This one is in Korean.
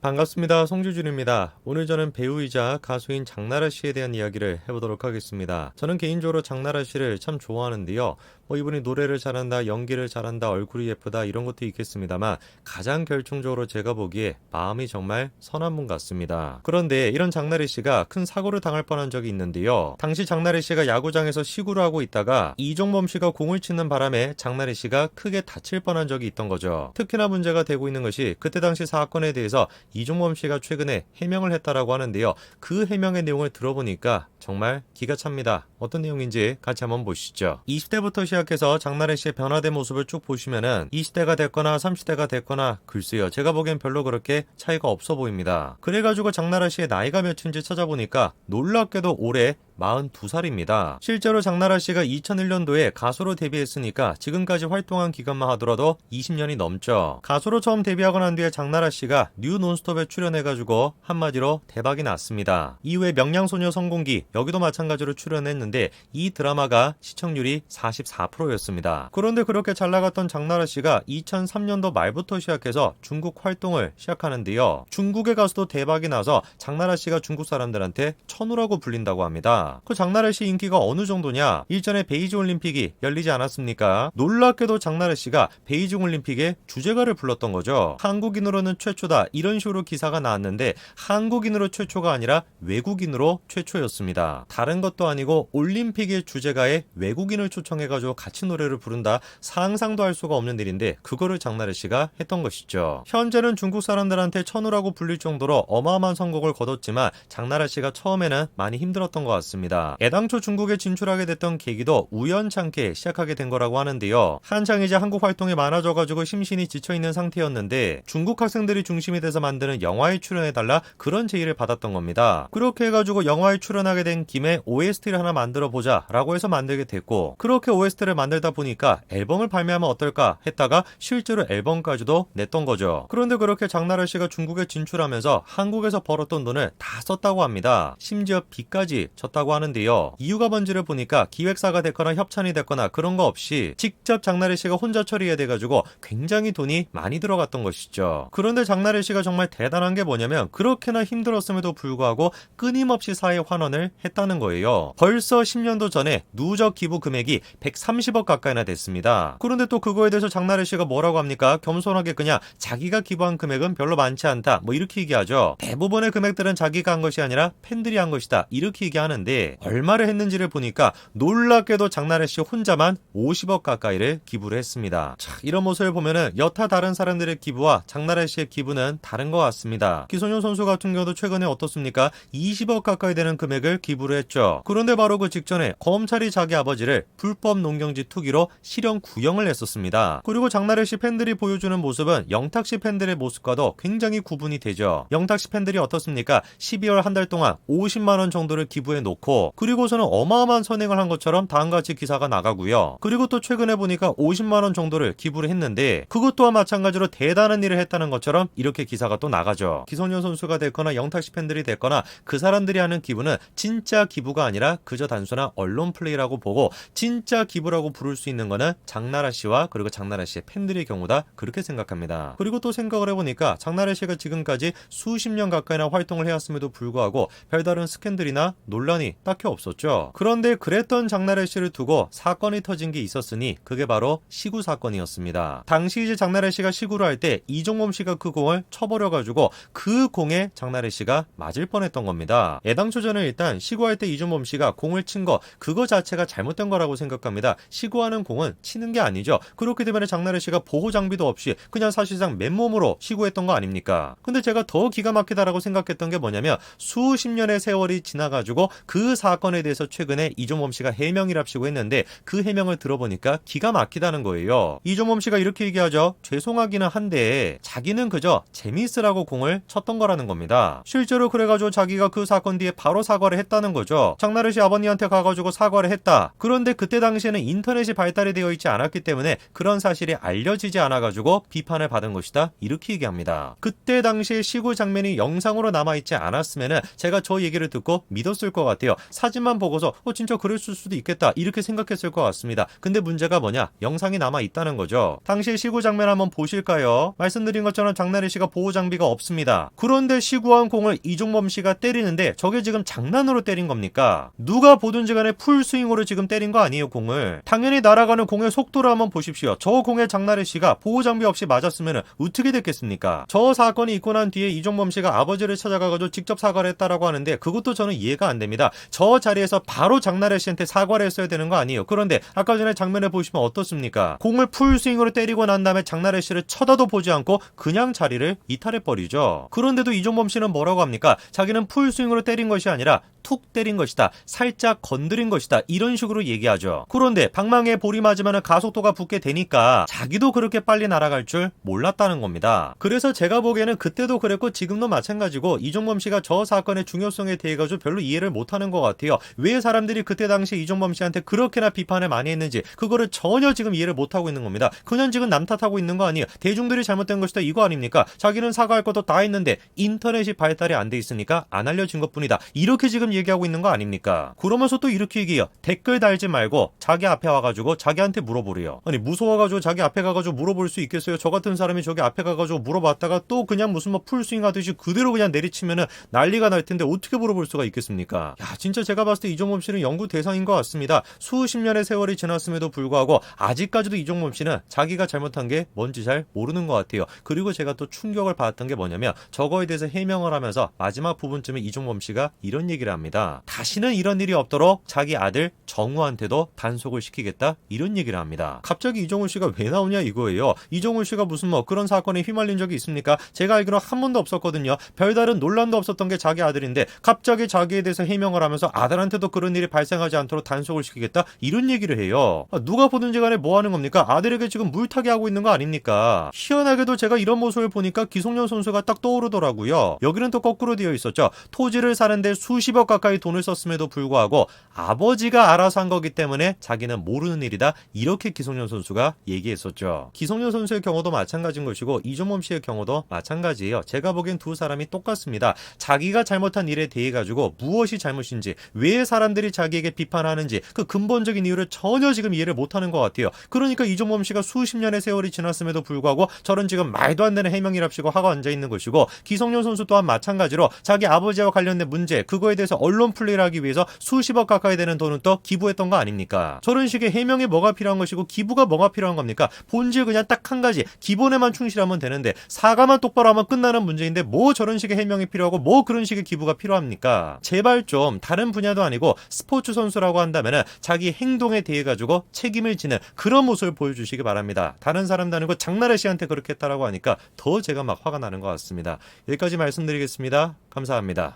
반갑습니다. 송주준입니다. 오늘 저는 배우이자 가수인 장나라 씨에 대한 이야기를 해보도록 하겠습니다. 저는 개인적으로 장나라 씨를 참 좋아하는데요. 이분이 노래를 잘한다, 연기를 잘한다, 얼굴이 예쁘다 이런 것도 있겠습니다만 가장 결정적으로 제가 보기에 마음이 정말 선한 분 같습니다. 그런데 이런 장나라 씨가 큰 사고를 당할 뻔한 적이 있는데요. 당시 장나라 씨가 야구장에서 시구를 하고 있다가 이종범 씨가 공을 치는 바람에 장나라 씨가 크게 다칠 뻔한 적이 있던 거죠. 특히나 문제가 되고 있는 것이 그때 당시 사건에 대해서 이종범 씨가 최근에 해명을 했다라고 하는데요. 그 해명의 내용을 들어보니까 정말 기가 찹니다. 어떤 내용인지 같이 한번 보시죠. 20대부터 시작해서 장나라 씨의 변화된 모습을 쭉 보시면은 20대가 됐거나 30대가 됐거나 글쎄요. 제가 보기엔 별로 그렇게 차이가 없어 보입니다. 그래가지고 장나라 씨의 나이가 몇인지 찾아보니까 놀랍게도 올해 42살입니다. 실제로 장나라 씨가 2001년도에 가수로 데뷔했으니까 지금까지 활동한 기간만 하더라도 20년이 넘죠. 가수로 처음 데뷔하고 난 뒤에 장나라 씨가 뉴 논스톱에 출연해가지고 한마디로 대박이 났습니다. 이후에 명량소녀 성공기 여기도 마찬가지로 출연했는데 이 드라마가 시청률이 44%였습니다. 그런데 그렇게 잘 나갔던 장나라 씨가 2003년도 말부터 시작해서 중국 활동을 시작하는데요. 중국의 가수도 대박이 나서 장나라 씨가 중국 사람들한테 천우라고 불린다고 합니다. 그 장나라 씨 인기가 어느 정도냐? 일전에 베이징 올림픽이 열리지 않았습니까? 놀랍게도 장나라 씨가 베이징 올림픽에 주제가를 불렀던 거죠. 한국인으로는 최초다 이런 식으로 기사가 나왔는데 한국인으로 최초가 아니라 외국인으로 최초였습니다. 다른 것도 아니고 올림픽의 주제가에 외국인을 초청해가지고 같이 노래를 부른다 상상도 할 수가 없는 일인데 그거를 장나라 씨가 했던 것이죠. 현재는 중국 사람들한테 천우라고 불릴 정도로 어마어마한 성공을 거뒀지만 장나라 씨가 처음에는 많이 힘들었던 것 같습니다. 애당초 중국에 진출하게 됐던 계기도 우연찮게 시작하게 된 거라고 하는데요. 한창 이제 한국 활동이 많아져가지고 심신이 지쳐있는 상태였는데 중국 학생들이 중심이 돼서 만드는 영화에 출연해달라 그런 제의를 받았던 겁니다. 그렇게 해가지고 영화에 출연하게 된 김에 OST를 하나 만들어보자 라고 해서 만들게 됐고 그렇게 OST를 만들다 보니까 앨범을 발매하면 어떨까 했다가 실제로 앨범까지도 냈던 거죠. 그런데 그렇게 장나라 씨가 중국에 진출하면서 한국에서 벌었던 돈을 다 썼다고 합니다. 심지어 빚까지 졌다고 하는데요. 이유가 뭔지를 보니까 기획사가 됐거나 협찬이 됐거나 그런 거 없이 직접 장나라 씨가 혼자 처리해야 돼가지고 굉장히 돈이 많이 들어갔던 것이죠. 그런데 장나라 씨가 정말 대단한 게 뭐냐면 그렇게나 힘들었음에도 불구하고 끊임없이 사회 환원을 했다는 거예요. 벌써 10년도 전에 누적 기부 금액이 130억 가까이나 됐습니다. 그런데 또 그거에 대해서 장나라 씨가 뭐라고 합니까? 겸손하게 그냥 자기가 기부한 금액은 별로 많지 않다 이렇게 얘기하죠. 대부분의 금액들은 자기가 한 것이 아니라 팬들이 한 것이다 이렇게 얘기하는데 얼마를 했는지를 보니까 놀랍게도 장나라 씨 혼자만 50억 가까이를 기부를 했습니다. 자, 이런 모습을 보면은 여타 다른 사람들의 기부와 장나라 씨의 기부는 다른 것 같습니다. 기소년 선수 같은 경우도 최근에 어떻습니까? 20억 가까이 되는 금액을 기부를 했죠. 그런데 바로 그 직전에 검찰이 자기 아버지를 불법 농경지 투기로 실형 구형을 했었습니다. 그리고 장나라 씨 팬들이 보여주는 모습은 영탁 씨 팬들의 모습과도 굉장히 구분이 되죠. 영탁 씨 팬들이 어떻습니까? 12월 한 달 동안 50만 원 정도를 기부해 놓고 그리고서는 어마어마한 선행을 한 것처럼 다음같이 기사가 나가고요. 그리고 또 최근에 보니까 50만 원 정도를 기부를 했는데 그것 또한 마찬가지로 대단한 일을 했다는 것처럼 이렇게 기사가 또 나가죠. 기소년 선수가 됐거나 영탁 씨 팬들이 됐거나 그 사람들이 하는 기부는 진짜 기부가 아니라 그저 단순한 언론 플레이라고 보고 진짜 기부라고 부를 수 있는 거는 장나라 씨와 그리고 장나라 씨의 팬들의 경우다 그렇게 생각합니다. 그리고 또 생각을 해보니까 장나라 씨가 지금까지 수십 년 가까이나 활동을 해왔음에도 불구하고 별다른 스캔들이나 논란이 딱히 없었죠. 그런데 그랬던 장나라 씨를 두고 사건이 터진 게 있었으니 그게 바로 시구 사건이었습니다. 당시 이제 장나라 씨가 시구를 할 때 이종범 씨가 그 공을 쳐버려가지고 그 공에 장나라 씨가 맞을 뻔했던 겁니다. 애당초 저는 일단 시구할 때 이종범 씨가 공을 친 거 그거 자체가 잘못된 거라고 생각합니다. 시구하는 공은 치는 게 아니죠. 그렇기 때문에 장나라 씨가 보호 장비도 없이 그냥 사실상 맨몸으로 시구했던 거 아닙니까? 근데 제가 더 기가 막히다라고 생각했던 게 뭐냐면 수십 년의 세월이 지나가지고 그 사건에 대해서 최근에 이종범 씨가 해명이랍시고 했는데 그 해명을 들어보니까 기가 막히다는 거예요. 이종범 씨가 이렇게 얘기하죠. 죄송하기는 한데 자기는 그저 재미있으라고 공을 쳤던 거라는 겁니다. 실제로 그래가지고 자기가 그 사건 뒤에 바로 사과를 했다는 거죠. 장나라 씨 아버님한테 가가지고 사과를 했다. 그런데 그때 당시에는 인터넷이 발달이 되어 있지 않았기 때문에 그런 사실이 알려지지 않아가지고 비판을 받은 것이다. 이렇게 얘기합니다. 그때 당시에 시구 장면이 영상으로 남아있지 않았으면 제가 저 얘기를 듣고 믿었을 것 같아요. 같아요. 사진만 보고서 진짜 그랬을 수도 있겠다 이렇게 생각했을 것 같습니다. 근데 문제가 뭐냐? 영상이 남아 있다는 거죠. 당시 시구 장면 한번 보실까요? 말씀드린 것처럼 장나래 씨가 보호 장비가 없습니다. 그런데 시구한 공을 이종범 씨가 때리는데 저게 지금 장난으로 때린 겁니까? 누가 보든지 간에 풀스윙으로 지금 때린 거 아니에요, 공을. 당연히 날아가는 공의 속도를 한번 보십시오. 저 공에 장나래 씨가 보호 장비 없이 맞았으면 어떻게 됐겠습니까? 저 사건이 있고 난 뒤에 이종범 씨가 아버지를 찾아가가지고 직접 사과를 했다라고 하는데 그것도 저는 이해가 안 됩니다. 저 자리에서 바로 장나래 씨한테 사과를 했어야 되는 거 아니에요. 그런데 아까 전에 장면에 보시면 어떻습니까? 공을 풀스윙으로 때리고 난 다음에 장나래 씨를 쳐다도 보지 않고 그냥 자리를 이탈해버리죠. 그런데도 이종범 씨는 뭐라고 합니까? 자기는 풀스윙으로 때린 것이 아니라 툭 때린 것이다. 살짝 건드린 것이다. 이런 식으로 얘기하죠. 그런데 방망이에 볼이 맞으면 가속도가 붙게 되니까 자기도 그렇게 빨리 날아갈 줄 몰랐다는 겁니다. 그래서 제가 보기에는 그때도 그랬고 지금도 마찬가지고 이종범 씨가 저 사건의 중요성에 대해 가지고 별로 이해를 못하는 것 같아요. 왜 사람들이 그때 당시 이종범 씨한테 그렇게나 비판을 많이 했는지 그거를 전혀 지금 이해를 못하고 있는 겁니다. 그냥 지금 남 탓하고 있는 거 아니에요. 대중들이 잘못된 것이다 이거 아닙니까? 자기는 사과할 것도 다 했는데 인터넷이 발달이 안 돼 있으니까 안 알려진 것뿐이다. 이렇게 지금 얘기하고 있는 거 아닙니까? 그러면서 또 이렇게 얘기해요. 댓글 달지 말고 자기 앞에 와가지고 자기한테 물어보래요. 아니 무서워가지고 자기 앞에 가가지고 물어볼 수 있겠어요? 저 같은 사람이 저기 앞에 가가지고 물어봤다가 또 그냥 무슨 뭐 풀스윙 하듯이 그대로 그냥 내리치면은 난리가 날 텐데 어떻게 물어볼 수가 있겠습니까? 야 진짜 제가 봤을 때 이종범 씨는 연구 대상인 것 같습니다. 수십 년의 세월이 지났음에도 불구하고 아직까지도 이종범 씨는 자기가 잘못한 게 뭔지 잘 모르는 것 같아요. 그리고 제가 또 충격을 받았던 게 뭐냐면 저거에 대해서 해명을 하면서 마지막 부분쯤에 이종범 씨가 이런 얘기를 합니다. 다시는 이런 일이 없도록 자기 아들 정우한테도 단속을 시키겠다 이런 얘기를 합니다. 갑자기 이종훈 씨가 왜 나오냐 이거예요. 이종훈 씨가 무슨 뭐 그런 사건에 휘말린 적이 있습니까? 제가 알기로 한 번도 없었거든요. 별다른 논란도 없었던 게 자기 아들인데 갑자기 자기에 대해서 해명을 하면서 아들한테도 그런 일이 발생하지 않도록 단속을 시키겠다 이런 얘기를 해요. 누가 보든지 간에 뭐 하는 겁니까? 아들에게 지금 물타기 하고 있는 거 아닙니까? 희한하게도 제가 이런 모습을 보니까 기성용 선수가 딱 떠오르더라고요. 여기는 또 거꾸로 되어 있었죠. 토지를 사는데 수십억 가까이 돈을 썼음에도 불구하고 아버지가 알아서 한 거기 때문에 자기는 모르는 일이다 이렇게 기성용 선수가 얘기했었죠. 기성용 선수의 경우도 마찬가지인 것이고 이종범 씨의 경우도 마찬가지예요. 제가 보기엔 두 사람이 똑같습니다. 자기가 잘못한 일에 대해 가지고 무엇이 잘못인지 왜 사람들이 자기에게 비판하는지 그 근본적인 이유를 전혀 지금 이해를 못하는 것 같아요. 그러니까 이종범 씨가 수십 년의 세월이 지났음에도 불구하고 저런 지금 말도 안 되는 해명이랍시고 하고 앉아있는 것이고 기성용 선수 또한 마찬가지로 자기 아버지와 관련된 문제 그거에 대해서 언론 플레이를 하기 위해서 수십억 가까이 되는 돈은 또 기부했던 거 아닙니까? 저런 식의 해명이 뭐가 필요한 것이고 기부가 뭐가 필요한 겁니까? 본질 그냥 딱 한 가지 기본에만 충실하면 되는데 사과만 똑바로 하면 끝나는 문제인데 뭐 저런 식의 해명이 필요하고 뭐 그런 식의 기부가 필요합니까? 제발 좀 다른 분야도 아니고 스포츠 선수라고 한다면 자기 행동에 대해 가지고 책임을 지는 그런 모습을 보여주시기 바랍니다. 다른 사람도 아니고 장나래 씨한테 그렇게 했다라고 하니까 더 제가 막 화가 나는 것 같습니다. 여기까지 말씀드리겠습니다. 감사합니다.